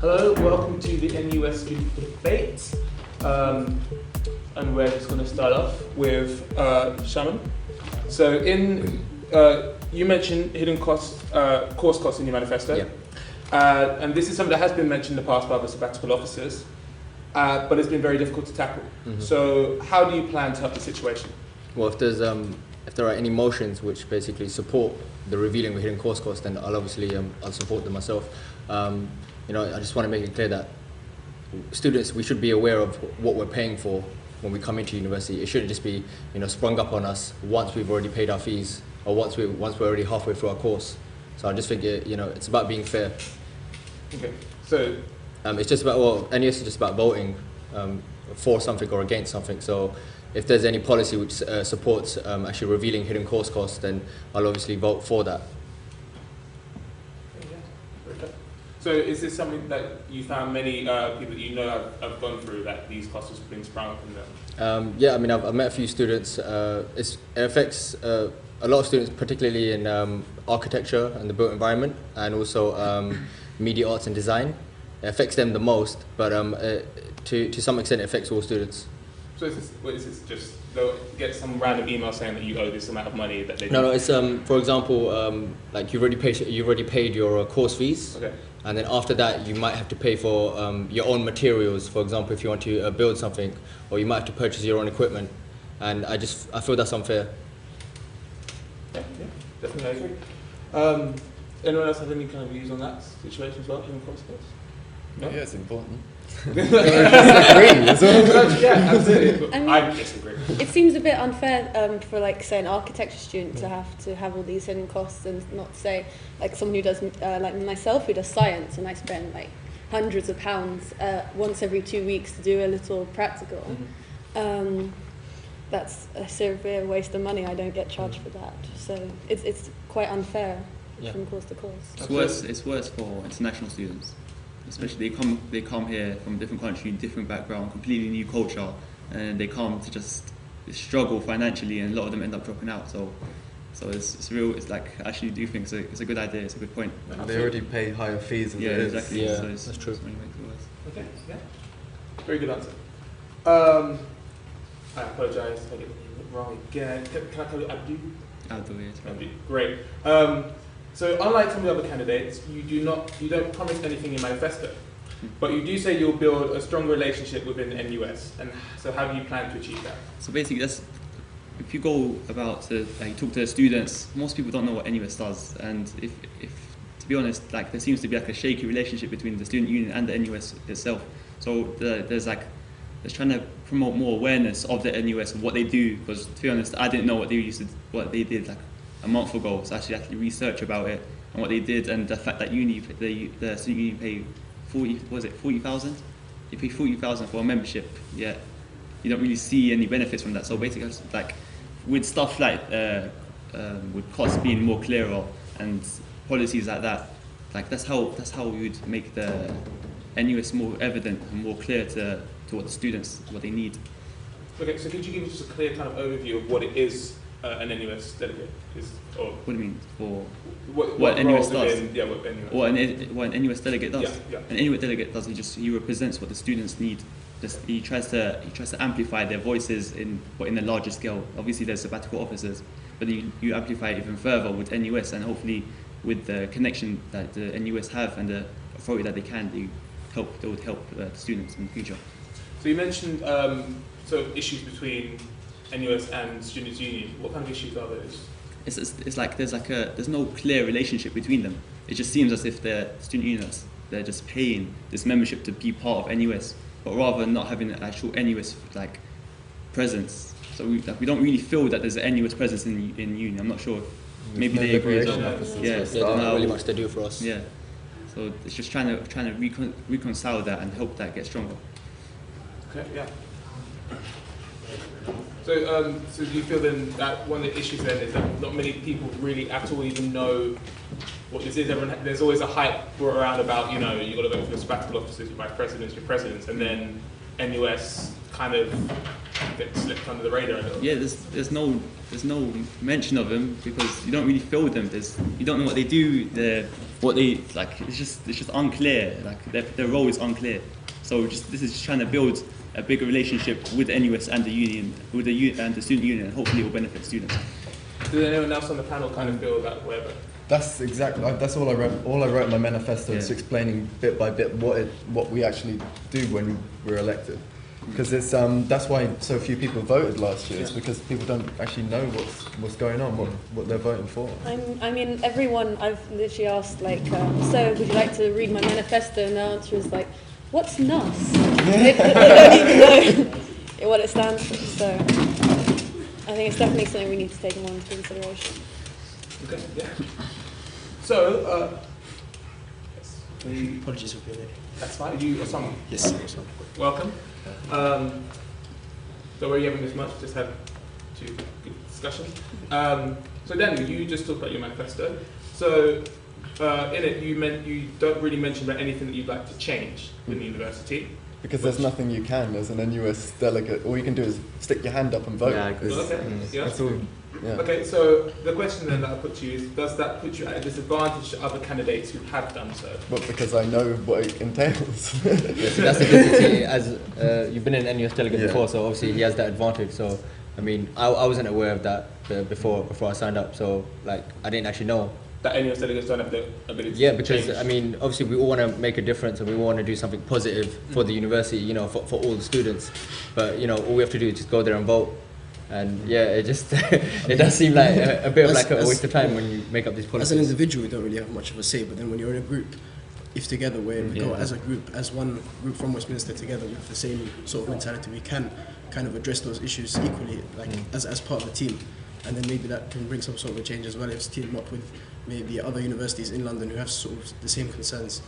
Hello, welcome to the NUS Debate. And we're just going to start off with Shahmaan. So you mentioned hidden course costs in your manifesto. Yeah. And this is something that has been mentioned in the past by the sabbatical officers, but it's been very difficult to tackle. Mm-hmm. So how do you plan to help the situation? Well, if there are any motions which basically support the revealing of hidden course costs, then I'll obviously I'll support them myself. I just want to make it clear that students, we should be aware of what we're paying for when we come into university. It shouldn't just be sprung up on us once we've already paid our fees or once we're already halfway through our course. So I just think it's about being fair. Okay. So it's just about NUS is just about voting for something or against something. So if there's any policy which supports actually revealing hidden course costs, then I'll obviously vote for that. So is this something that you found many people that you know have gone through, that these costs have been sprung up in them? Yeah, I mean, I've met a few students. It affects a lot of students, particularly in architecture and the built environment, and also media arts and design. It affects them the most, but to some extent it affects all students. So is this just, they'll get some random email saying that you owe this amount of money that they... No, it's for example, like you've already paid your course fees. Okay. And then after that, you might have to pay for your own materials. For example, if you want to build something, or you might have to purchase your own equipment. And I feel that's unfair. Yeah, definitely I agree. Anyone else have any kind of views on that situation as well? Hidden course costs? No? Yeah, it's important. Yeah, absolutely. I mean, I disagree. It seems a bit unfair for, like, say, an architecture student to have all these hidden costs, and not say, like, someone who does, like myself, who does science, and I spend like hundreds of pounds once every 2 weeks to do a little practical. Mm-hmm. That's a severe waste of money. I don't get charged for that, so it's quite unfair from course to course. It's worse for international students. Especially they come here from a different country, different background, completely new culture, and they come to just struggle financially, and a lot of them end up dropping out. So it's real. It's like, I actually do think it's a good idea. It's a good point. And they already pay higher fees. Exactly. Yeah, so that's true. Makes it worse. Okay, yeah. Very good answer. I apologise if I get it wrong again. Can I call you Abdou? Abdou, yeah, it's right. Abdou. Great. So unlike some of the other candidates, you don't promise anything in manifesto, but you do say you'll build a strong relationship within the NUS. And so how do you plan to achieve that? So basically, if you go about you talk to the students, most people don't know what NUS does, and if to be honest, like, there seems to be like a shaky relationship between the student union and the NUS itself. So there's trying to promote more awareness of the NUS and what they do, because to be honest, I didn't know what they did like a month ago. So actually research about it and what they did, and the fact that the student union pay 40,000. They pay 40,000 for a membership, yet you don't really see any benefits from that. So basically, like, with stuff like with costs being more clearer and policies like that, like that's how we would make the NUS more evident and more clear to what the students, what they need. Okay, so could you give us just a clear kind of overview of what it is an NUS delegate is? Or What do you mean? For what NUS role does? Yeah, what NUS. What an NUS delegate does? Yeah. An NUS delegate does, he represents what the students need. He tries to amplify their voices in a larger scale. Obviously, there's sabbatical officers, but you amplify it even further with NUS, and hopefully with the connection that the NUS have and the authority that they would help the students in the future. So you mentioned issues between NUS and Students' Union. What kind of issues are those? It's like there's no clear relationship between them. It just seems as if the student unions, they're just paying this membership to be part of NUS, but rather than not having an actual NUS like presence. So we don't really feel that there's an NUS presence in union. I'm not sure. Maybe they agree as well. Yeah, there's not really much to do for us. Yeah. So it's just trying to reconcile that and help that get stronger. Okay, yeah. So do you feel then that one of the issues then is that not many people really at all even know what this is? There's always a hype around about, you've got to vote for the sabbatical officers, your vice presidents, your presidents, and then NUS kind of get slipped under the radar a little. Yeah, there's no mention of them because you don't really feel them. You don't know what they do. It's just unclear. Like their role is unclear. So this is just trying to build a bigger relationship with the NUS and the union, and the student union, and hopefully it will benefit students. Does anyone else on the panel kind of feel that way? That's exactly. That's all I wrote. All I wrote in my manifesto is explaining bit by bit what we actually do when we're elected. Because it's that's why so few people voted last year. It's because people don't actually know what's going on, what they're voting for. I mean, everyone I've literally asked so would you like to read my manifesto? And the answer is like, what's NUS? They don't even know what it stands for. So I think it's definitely something we need to take more into consideration. Okay, yeah. So, Apologies for being late. that's fine. You, Osama? Yes. Welcome. Don't worry you haven't missed much, just had two good discussions. So Daniel, you just talked about your manifesto. So in it you don't really mention about anything that you'd like to change in the university. Because there's nothing you can as an NUS delegate. All you can do is stick your hand up and vote. Yeah, That's all. Yeah. Okay, so the question then that I put to you is, does that put you at a disadvantage to other candidates who have done so? Well, because I know what it entails. Yeah, so that's the difficulty. As you've been an NUS delegate before, so obviously he has that advantage. So I mean, I wasn't aware of that before I signed up. So like, I didn't actually know that NUS delegates don't have the ability. Yeah, to because change. I mean, obviously we all want to make a difference and we want to do something positive for the university, you know, for all the students. But you know, all we have to do is just go there and vote. And yeah, it just it does seem like a bit of like a waste of time when you make up these policies. As an individual, you don't really have much of a say, but then when you're in a group, if together we go as a group, as one group from Westminster together with the same sort of mentality, we can kind of address those issues equally, like as part of the team. And then maybe that can bring some sort of a change as well. If it's teamed up with maybe other universities in London who have sort of the same concerns,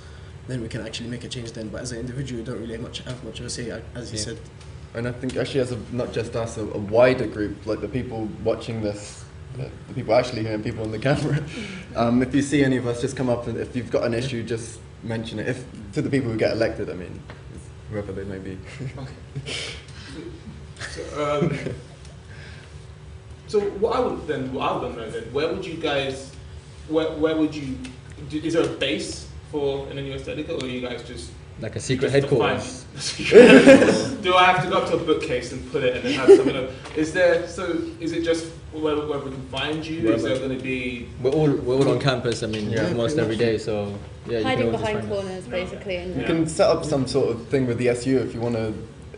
then we can actually make a change then. But as an individual, you don't really have much of a say, as you said. And I think actually as not just us, a wider group, like the people watching this, the people actually here and people on the camera, if you see any of us, just come up and if you've got an issue, just mention it. To the people who get elected, I mean, whoever they may be. Okay. So what I would know then, where would you guys, where would you, is there a base for an NUS delegate, or are you guys just like a secret headquarters? Do I have to go up to a bookcase and put it and then have something? Is it just where we can find you? Is there going to be? We're all on campus. I mean, almost every day. So yeah, hiding behind corners, basically. And you can set up some sort of thing with the SU if you want to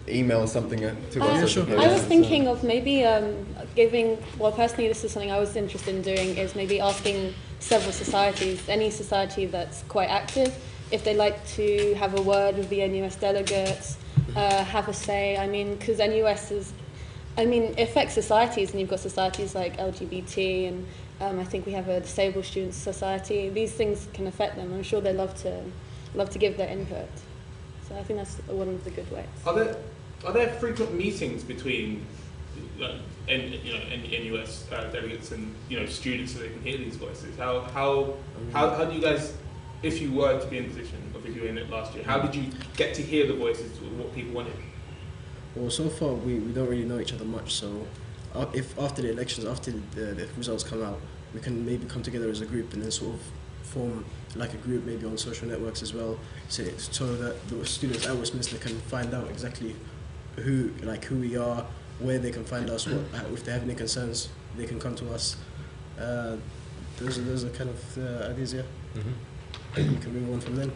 email something to us. Sure. I was thinking of maybe personally this is something I was interested in doing, is maybe asking several societies, any society that's quite active, if they'd like to have a word with the NUS delegates, have a say. I mean, because NUS it affects societies, and you've got societies like LGBT, and I think we have a disabled students society. These things can affect them. I'm sure they'd love to give their input. So I think that's one of the good ways. Are there frequent meetings between NUS delegates and students so they can hear these voices? How do you guys, if you were to be in a position, or if you were in it last year, how did you get to hear the voices of what people wanted? Well, so far we don't really know each other much, so if after the elections, after the results come out, we can maybe come together as a group and then sort of form like a group maybe on social networks as well, so that the students at Westminster can find out exactly who we are, where they can find us, if they have any concerns, they can come to us. Those are kind of ideas, yeah. You can move on from then.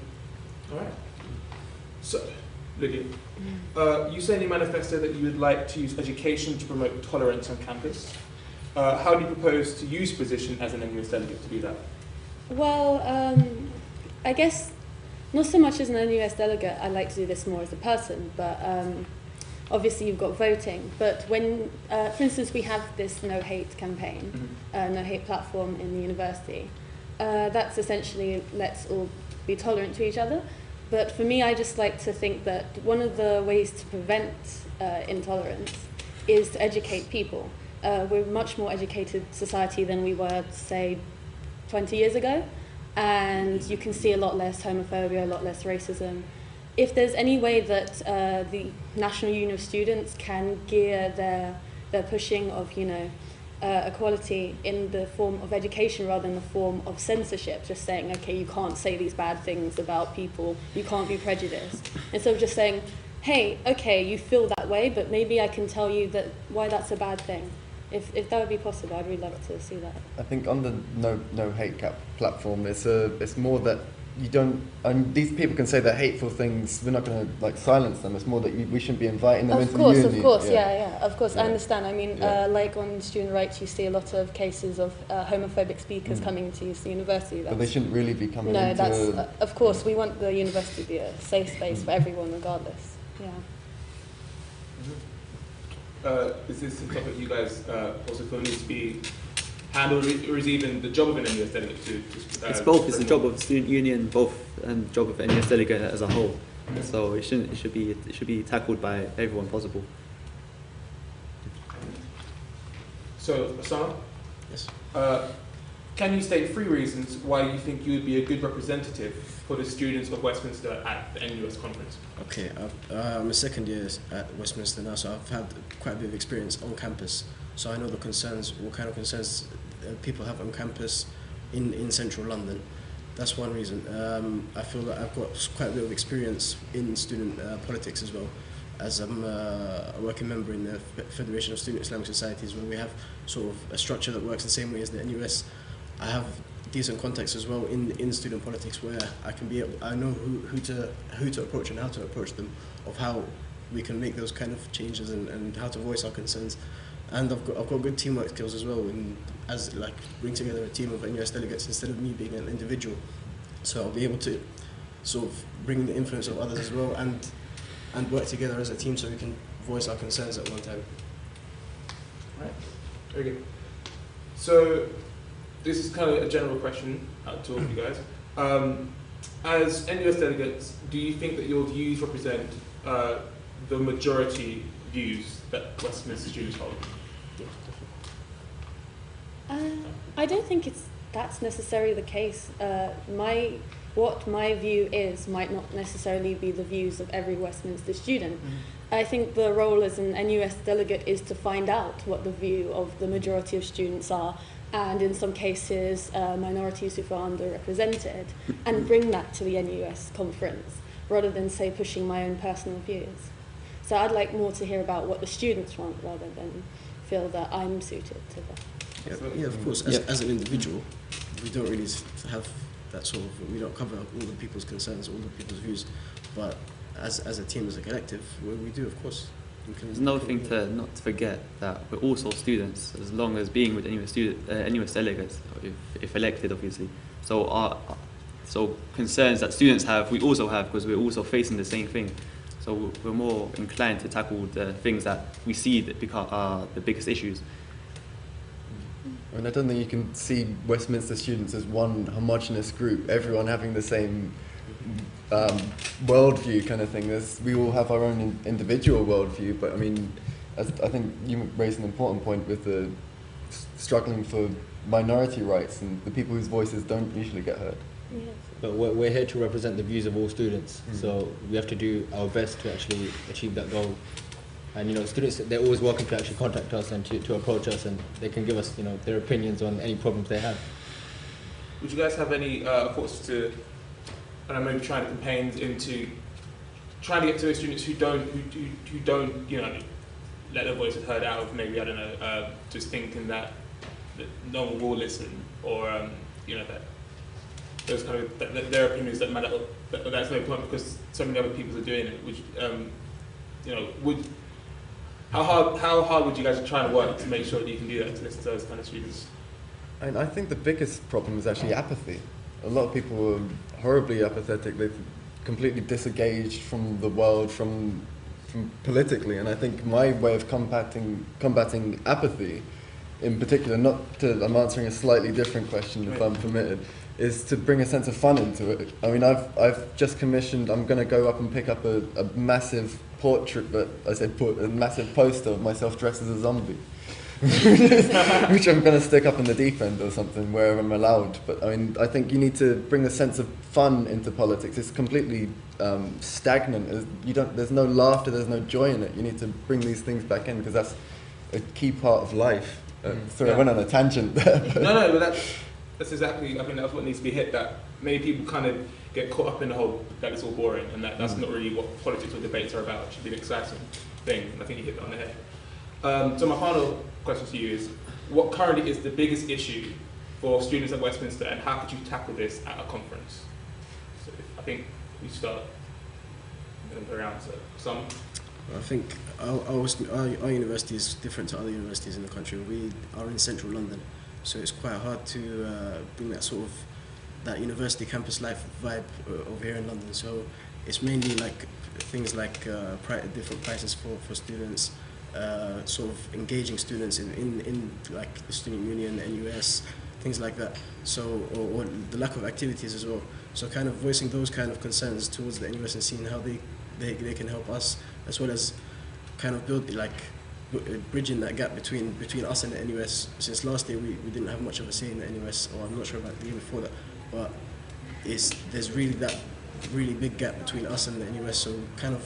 All right. So, Lydia, you say in your manifesto that you would like to use education to promote tolerance on campus. How do you propose to use position as an NUS delegate to do that? Well, I guess not so much as an NUS delegate. I like to do this more as a person, but obviously you've got voting. But when, for instance, we have this no hate campaign, no hate platform in the university. That's essentially let's all be tolerant to each other. But for me, I just like to think that one of the ways to prevent intolerance is to educate people. We're a much more educated society than we were, say, 20 years ago, and you can see a lot less homophobia, a lot less racism. if there's any way that the National Union of Students can gear their pushing of, equality in the form of education rather than the form of censorship, just saying, okay, you can't say these bad things about people, you can't be prejudiced, instead of just saying, hey, okay, you feel that way, but maybe I can tell you that why that's a bad thing. If that would be possible, I'd really love to see that. I think on the no hate cap platform, it's more that you don't. And these people can say their hateful things. We're not going to silence them. It's more that we shouldn't be inviting them into the uni. Of course, of course. Yeah. I understand. I mean, like on student rights, you see a lot of cases of homophobic speakers coming to the university. But they shouldn't really be coming into. No, that's of course. We want the university to be a safe space for everyone, regardless. Yeah. Is this a topic you guys also feel needs to be handled, or is even the job of an NUS delegate to it's both. It's the job of the student union, both, and job of NUS delegate as a whole. So it should be tackled by everyone possible. So, Osama? Yes. Can you state 3 reasons why you think you would be a good representative for the students of Westminster at the NUS conference? Okay, I'm a second year at Westminster now, so I've had quite a bit of experience on campus. So I know the concerns, what kind of concerns people have on campus in central London. That's one reason. I feel that I've got quite a bit of experience in student politics as well, as I'm a working member in the Federation of Student Islamic Societies, where we have sort of a structure that works the same way as the NUS. I have decent contacts as well in student politics, where I know who to approach and how to approach them, of how we can make those kind of changes and how to voice our concerns. And I've got good teamwork skills as well, bring together a team of NUS delegates instead of me being an individual. So I'll be able to sort of bring the influence of others as well and work together as a team so we can voice our concerns at one time. Right, very good. So this is kind of a general question to all of you guys. As NUS delegates, do you think that your views represent the majority views that Westminster students hold? I don't think that's necessarily the case. What my view is might not necessarily be the views of every Westminster student. I think the role as an NUS delegate is to find out what the view of the majority of students are, and in some cases minorities who are underrepresented, and bring that to the NUS conference, rather than, say, pushing my own personal views. So I'd like more to hear about what the students want, rather than feel that I'm suited to that. Yeah, of course. As an individual, we don't really have that sort of, we don't cover all the people's concerns, all the people's views, but as a team, as a collective, we do, of course. There's another thing to not to forget, that we're also students, as long as being with NUS delegates, if elected, obviously. So concerns that students have, we also have, because we're also facing the same thing. So we're more inclined to tackle the things that we see that are the biggest issues. I mean, I don't think you can see Westminster students as one homogenous group, everyone having the same worldview kind of thing. We all have our own individual worldview, but I mean, I think you raised an important point with the struggling for minority rights and the people whose voices don't usually get heard. Yes. But we're here to represent the views of all students, so we have to do our best to actually achieve that goal. And students, they're always welcome to actually contact us and to approach us, and they can give us their opinions on any problems they have. Would you guys have any thoughts to, maybe trying to campaigns into trying to get to those students who don't let their voices heard out of maybe just thinking that no one will listen, or that those kind of that their opinions don't matter, that's no point because so many other people are doing it, which how hard would you guys try and work to make sure that you can do that to listen to those kind of students? And I think the biggest problem is actually apathy. A lot of people are horribly apathetic. They've completely disengaged from the world, from politically. And I think my way of combating apathy, in particular, I'm answering a slightly different question if I'm permitted, is to bring a sense of fun into it. I mean, I've just commissioned. I'm going to go up and pick up a massive portrait, a massive poster of myself dressed as a zombie. which I'm going to stick up in the deep end or something where I'm allowed. But I mean, I think you need to bring a sense of fun into politics. It's completely stagnant. There's no laughter, there's no joy in it. You need to bring these things back in because that's a key part of life. Sorry, I went on a tangent there. No, but that's exactly, I think that's what needs to be hit, that many people kind of get caught up in the whole, that it's all boring, and that's not really what politics or debates are about. It should be an exciting thing, and I think you hit that on the head. So my final question to you is, what currently is the biggest issue for students at Westminster, and how could you tackle this at a conference? So I think we start around some. I think our university is different to other universities in the country. We are in central London, so it's quite hard to bring that sort of that university campus life vibe over here in London. So it's mainly like things like different prices for students, sort of engaging students in like the student union, NUS, things like that. So or the lack of activities as well. So kind of voicing those kind of concerns towards the NUS and seeing how they can help us, as well as kind of build like bridging that gap between us and the NUS. Since last year we didn't have much of a say in the NUS, or I'm not sure about the year before that, but there's really that really big gap between us and the NUS. So kind of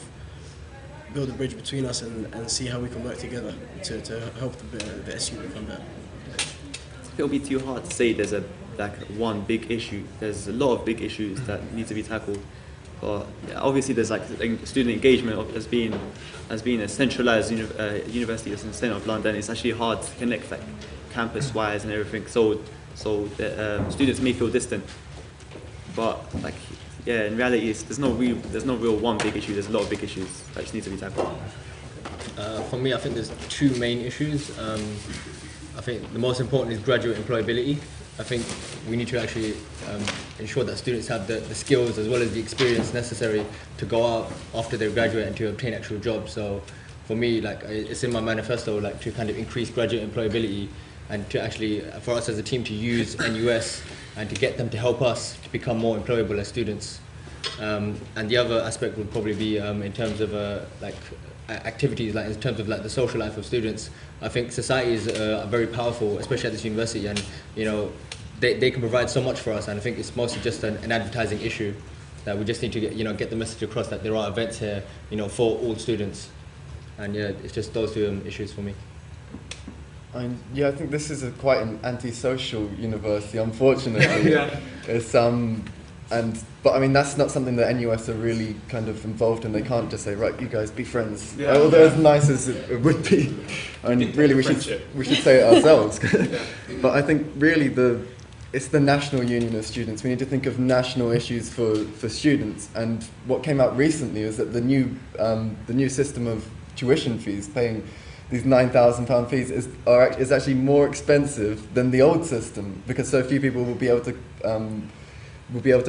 build a bridge between us and see how we can work together to help the SU become better. It'll be too hard to say there's one big issue. There's a lot of big issues that need to be tackled. But yeah, obviously there's like student engagement as being a centralised university that's in the centre of London. It's actually hard to connect like campus-wise and everything. So students may feel distant. But like yeah, in reality, there's no real one big issue. There's a lot of big issues that just need to be tackled. For me, I think there's two main issues. I think the most important is graduate employability. I think we need to actually ensure that students have the skills as well as the experience necessary to go out after they graduate and to obtain actual jobs. So for me, like it's in my manifesto, like to kind of increase graduate employability and to actually, for us as a team, to use NUS and to get them to help us to become more employable as students. And the other aspect would probably be in terms of activities, like in terms of like the social life of students. I think societies are very powerful, especially at this university, and you know they can provide so much for us. And I think it's mostly just an advertising issue that we just need to get the message across that there are events here, for all students. And yeah, it's just those two issues for me. I think this is quite an antisocial university, unfortunately. Yeah. It's but I mean that's not something that NUS are really kind of involved in. They can't just say, right, you guys be friends. Yeah. Although as nice as it would be, I mean, really we should say it ourselves. Yeah. But I think really it's the National Union of Students. We need to think of national issues for students. And what came out recently is that the new system of tuition fees, paying these £9,000 fees, is actually more expensive than the old system because so few people will be able to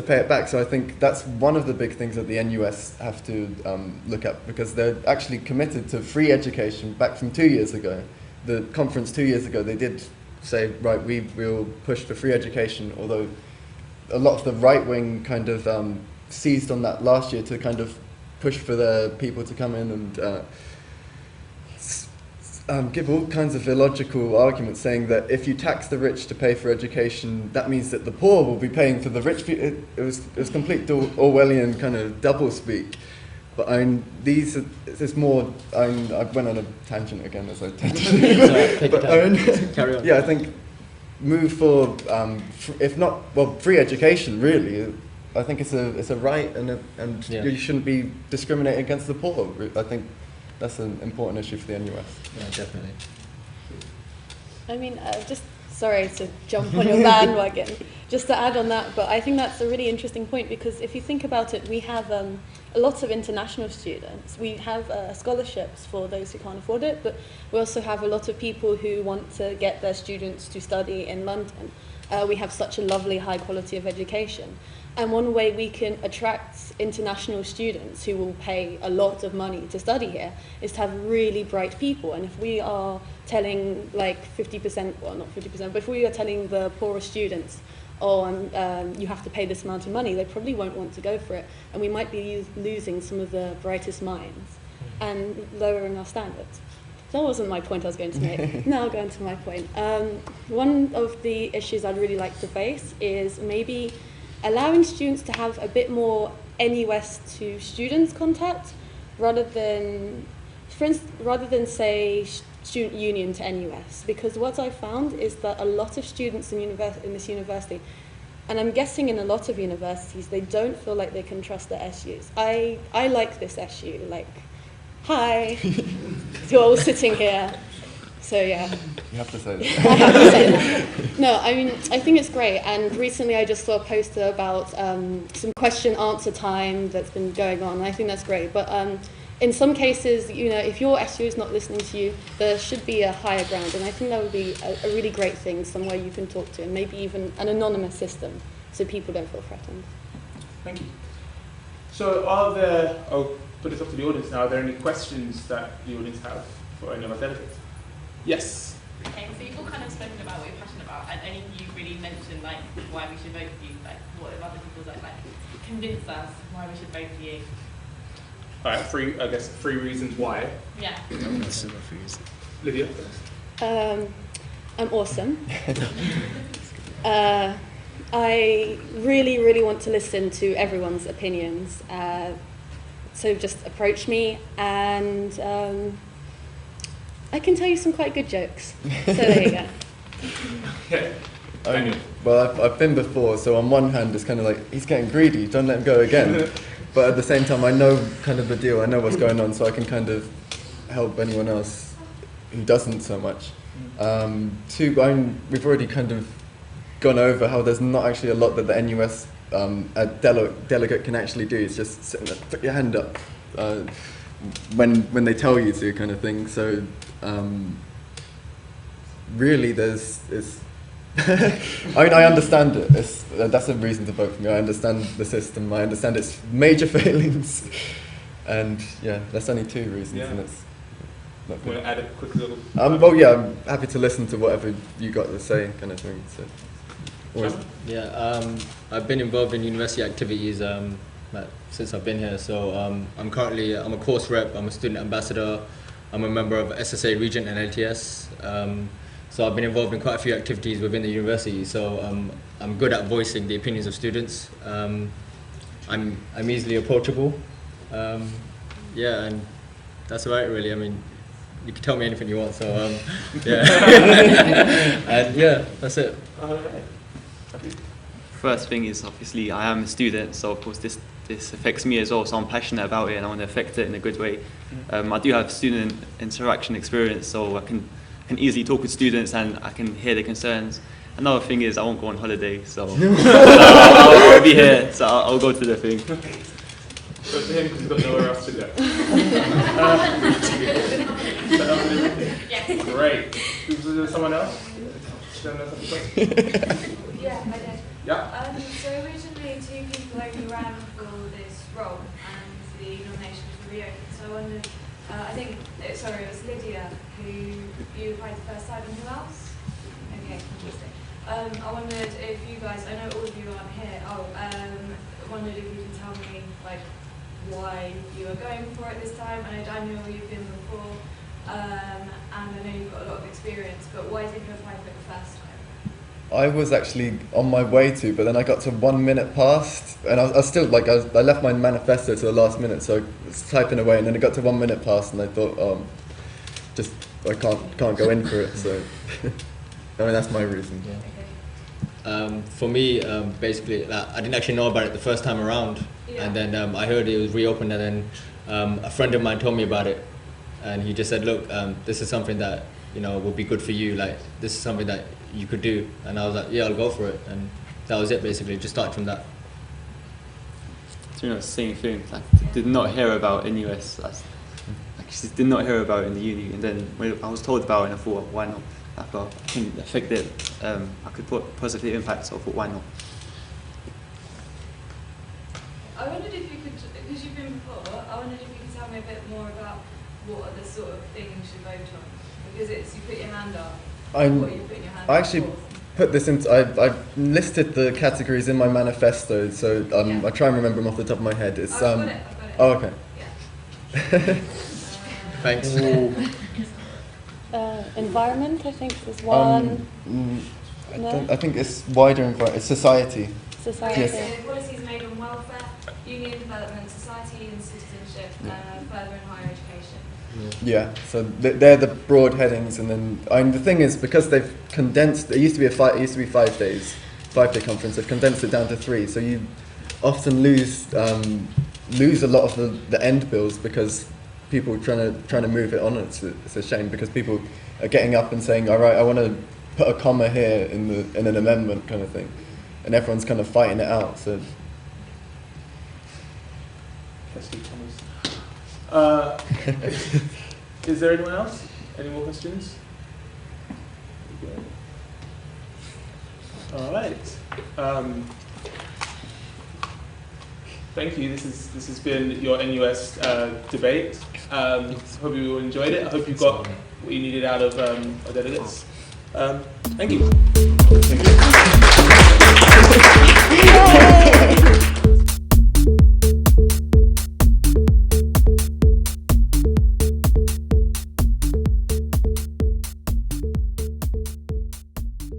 pay it back. So I think that's one of the big things that the NUS have to look at, because they're actually committed to free education back from 2 years ago. The conference 2 years ago, they did say, right, we will push for free education, although a lot of the right-wing kind of seized on that last year to kind of push for the people to come in and give all kinds of illogical arguments, saying that if you tax the rich to pay for education, that means that the poor will be paying for the rich. It was complete Orwellian kind of doublespeak. But I mean, it's more. I went on a tangent again, as I tend to do. But Carry on. Yeah, I think move for if not free education. Really, I think it's a right, and you shouldn't be discriminating against the poor. I think that's an important issue for the NUS. Yeah, definitely. I mean, just sorry to jump on your bandwagon, just to add on that, but I think that's a really interesting point, because if you think about it, we have a lot of international students. We have scholarships for those who can't afford it, but we also have a lot of people who want to get their students to study in London. We have such a lovely high quality of education. And one way we can attract international students who will pay a lot of money to study here is to have really bright people. And if we are telling like 50%, well not 50%, but if we are telling the poorer students, you have to pay this amount of money, they probably won't want to go for it. And we might be losing some of the brightest minds and lowering our standards. that wasn't my point I was going to make. Now I'll go into my point. One of the issues I'd really like to face is maybe allowing students to have a bit more NUS to students contact rather than say student union to NUS, because what I found is that a lot of students in this university, and I'm guessing in a lot of universities, they don't feel like they can trust their SUs. I like this SU, like, hi, you're all sitting here. So yeah. You have to say that. I have to say that. No, I mean, I think it's great. And recently I just saw a poster about some question-answer time that's been going on. I think that's great. But in some cases, you know, if your SU is not listening to you, there should be a higher ground. And I think that would be a really great thing, somewhere you can talk to, and maybe even an anonymous system, so people don't feel threatened. Thank you. So I'll put this up to the audience now, are there any questions that the audience have for any of our delegates? Yes. Okay, so you've all kind of spoken about what you're passionate about, and only you really mentioned like why we should vote for you. Like, what if other people like convince us why we should vote for you? All right, three reasons why. Yeah. Lydia. I'm awesome. I really, really want to listen to everyone's opinions. So just approach me, and I can tell you some quite good jokes. So there you go. Yeah. Well, I've been before, so on one hand it's kind of like, he's getting greedy, don't let him go again. But at the same time, I know kind of the deal, I know what's going on, so I can kind of help anyone else who doesn't so much. Two, we've already kind of gone over how there's not actually a lot that the NUS delegate can actually do. It's just sitting there, put your hand up when they tell you to, kind of thing. So really, it's I mean, I understand it. That's a reason to vote for me. I understand the system. I understand its major failings, and yeah, that's only two reasons, Yeah. and it's not Want good. to add a quick little? Well, yeah, I'm happy to listen to whatever you got to say, kind of thing. So, Yeah, I've been involved in university activities since I've been here. So I'm a course rep, I'm a student ambassador, I'm a member of SSA Regent and LTS. So I've been involved in quite a few activities within the university. So I'm good at voicing the opinions of students. I'm easily approachable. Yeah, and that's about it really. I mean, you can tell me anything you want. So yeah, and yeah, that's it. First thing is obviously I am a student, so of course this affects me as well, so I'm passionate about it and I want to affect it in a good way. I do have student interaction experience, so I can easily talk with students and I can hear their concerns. Another thing is I won't go on holiday, so I'll be here, so I'll go to the thing. Go to him because he's got nowhere else to go. Yeah. Great. Is there someone else? Yeah, I did. Yeah. So originally 2 people only ran for this role and the nominations were reopened. So I wondered, it was Lydia who you applied the first time, and who else? Okay, fantastic. I wondered if you guys, I know all of you aren't here, wondered if you could tell me like why you are going for it this time. I know Daniel, you've been before, and I know you've got a lot of experience, but why did you apply for it the first time? I was actually on my way to, but then I got to 1 minute past, and I was still I left my manifesto to the last minute, so I was typing away, and then it got to 1 minute past, and I thought, I can't go in for it. So, I mean, that's my reason. Yeah. For me, basically, I didn't actually know about it the first time around, and then I heard it was reopened, and then a friend of mine told me about it, and he just said, "Look, this is something that would be good for you. Like, this is something that you could do." And I was like, "Yeah, I'll go for it." And that was it, basically. Just started from that. Same thing. I did not hear about NUS. I just did not hear about it in the uni, and then when I was told about it, and I thought, why not? I thought I can affect it. I could put positive impact, so I thought, why not? I wondered if you could, because you've been before, I wondered if you could tell me a bit more about what are the sort of things you should vote on. Because you put your hand up. What are you putting your hand I up actually for? put this into. I've listed the categories in my manifesto, so I try and remember them off the top of my head. It's I've got it. Oh, okay. Yeah. Thanks. Environment, I think, is one. I think it's wider environment. It's society. Society. Yes. So policies made on welfare, union development, society and citizenship, further and higher education. Yeah, so they're the broad headings, and then the thing is, because they've condensed, it used to be 5 days, 5-day conference. They've condensed it down to 3, so you often lose a lot of the end bills because people are trying to move it on. It's a shame because people are getting up and saying, all right, I want to put a comma here in an amendment kind of thing, and everyone's kind of fighting it out. So. Is there anyone else? Any more questions? All right. Thank you. This has been your NUS debate. Hope you all enjoyed it. I hope you got what you needed out of our delegates. Thank you. Thank you.